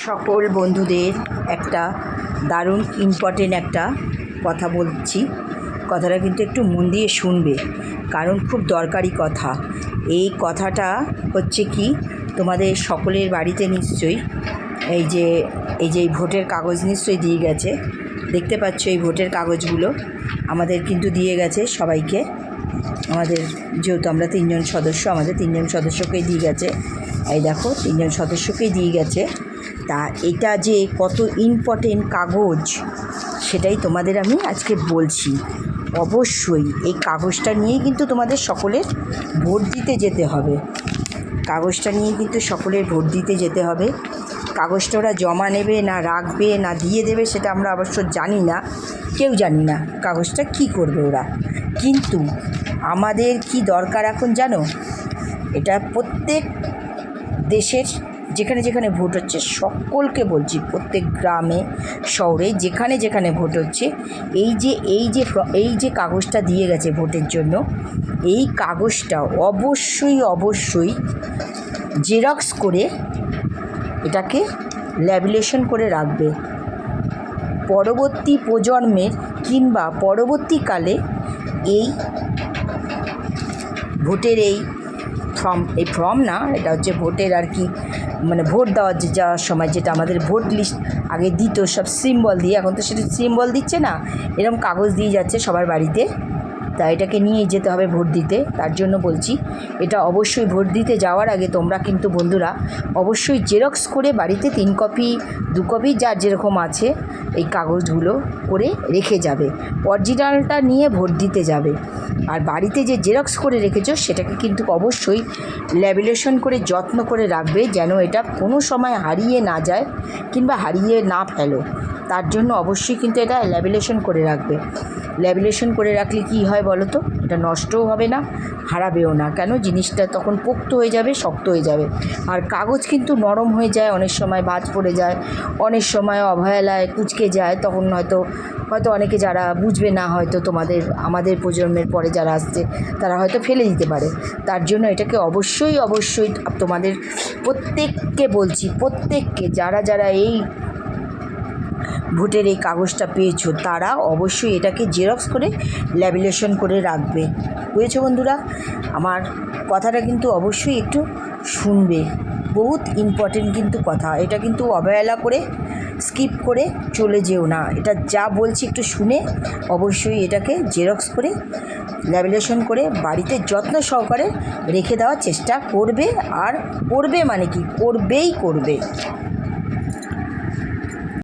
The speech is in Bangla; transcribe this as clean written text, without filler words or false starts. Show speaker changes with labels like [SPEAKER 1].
[SPEAKER 1] সকল বন্ধুদের একটা দারুণ ইম্পর্টেন্ট একটা কথা বলছি। কথাটা কিন্তু একটু মন দিয়ে শুনবে, কারণ খুব দরকারি কথা। এই কথাটা হচ্ছে কি, তোমাদের সকলের বাড়িতে নিশ্চয়ই এই যে ভোটের কাগজ নিশ্চয়ই দিয়ে গেছে। দেখতে পাচ্ছ এই ভোটের কাগজগুলো আমাদের কিন্তু দিয়ে গেছে সবাইকে। আমাদের যেহেতু আমরা তিনজন সদস্য, আমাদের তিনজন সদস্যকেই দিয়ে গেছে। এই দেখো, তিনজন সদস্যকেই দিয়ে গেছে। তা এটা যে কত ইম্পর্টেন্ট কাগজ সেটাই তোমাদের আমি আজকে বলছি। অবশ্যই এই কাগজটা নিয়েই কিন্তু তোমাদের সকলের ভোট দিতে যেতে হবে। কাগজটা নিয়ে কিন্তু সকলের ভোট দিতে যেতে হবে। কাগজটা ওরা জমা নেবে না রাখবে না দিয়ে দেবে সেটা আমরা অবশ্য জানি না, কেউ জানি না কাগজটা কি করবে ওরা। কিন্তু আমাদের কি দরকার এখন জানো? এটা প্রত্যেক দেশের যেখানে যেখানে ভোট হচ্ছে সকলকে বলছি, প্রত্যেক গ্রামে শহরে যেখানে যেখানে ভোট হচ্ছে এই যে কাগজটা দিয়ে গেছে ভোটের জন্য, এই কাগজটা অবশ্যই জেরক্স করে এটাকে ল্যামিনেশন করে রাখবে। পরবর্তী প্রজন্মের কিংবা পরবর্তীকালে এই ভোটের এই ফর্ম না, এটা হচ্ছে ভোটের আর কি, মানে ভোট যাওয়ার সময় যেটা আমাদের ভোট লিস্ট আগে দিত সব সিম্বল দিয়ে, এখন তো সেটা সিম্বল দিচ্ছে না, এরকম কাগজ দিয়ে যাচ্ছে সবার বাড়িতে। তা এটাকে নিয়ে যেতে হবে ভোট দিতে। তার জন্য বলছি, এটা অবশ্যই ভোট দিতে যাওয়ার আগে তোমরা কিন্তু বন্ধুরা অবশ্যই জেরক্স করে বাড়িতে 3 কপি 2 কপি যার যেরকম আছে এই কাগজগুলো করে রেখে যাবে। অরিজিনালটা নিয়ে ভোট দিতে যাবে। আর বাড়িতে যে জেরক্স করে রেখেছো সেটাকে কিন্তু অবশ্যই ল্যামিনেশন করে যত্ন করে রাখবে, যেন এটা কোনো সময় হারিয়ে না যায় কিংবা হারিয়ে না ফেলো। তার জন্য অবশ্যই কিন্তু এটা ল্যামিনেশন করে রাখবে। ল্যামিনেশন করে রাখলে কি হয় বলো তো? এটা নষ্টও হবে না, হারাবেও না। কেন? জিনিসটা তখন পোক্ত হয়ে যাবে, শক্ত হয়ে যাবে। আর কাগজ কিন্তু নরম হয়ে যায়, অনেক সময় ভাঁজ পড়ে যায়, অনেক সময় অবহেলায় কুঁচকে যায়। তখন হয়তো অনেকে যারা বুঝবে না, হয়তো আমাদের প্রজন্মের পরে যারা আসছে তারা হয়তো ফেলে দিতে পারে। তার জন্য এটাকে অবশ্যই তোমাদের প্রত্যেককে বলছি, প্রত্যেককে যারা এই ভোটের এই কাগজটা পেয়েছো তারা অবশ্যই এটাকে জেরক্স করে ল্যামিনেশন করে রাখবে। বুঝেছো বন্ধুরা? আমার কথাটা কিন্তু অবশ্যই একটু শুনবে, বহুত ইম্পর্টেন্ট কিন্তু কথা। এটা কিন্তু অবহেলা করে স্কিপ করে চলে যেও না। এটা যা বলছি একটু শুনে অবশ্যই এটাকে জেরক্স করে ল্যামিনেশন করে বাড়িতে যত্ন সহকারে রেখে দেওয়ার চেষ্টা করবে। আর করবে মানে কি, করবেই করবে।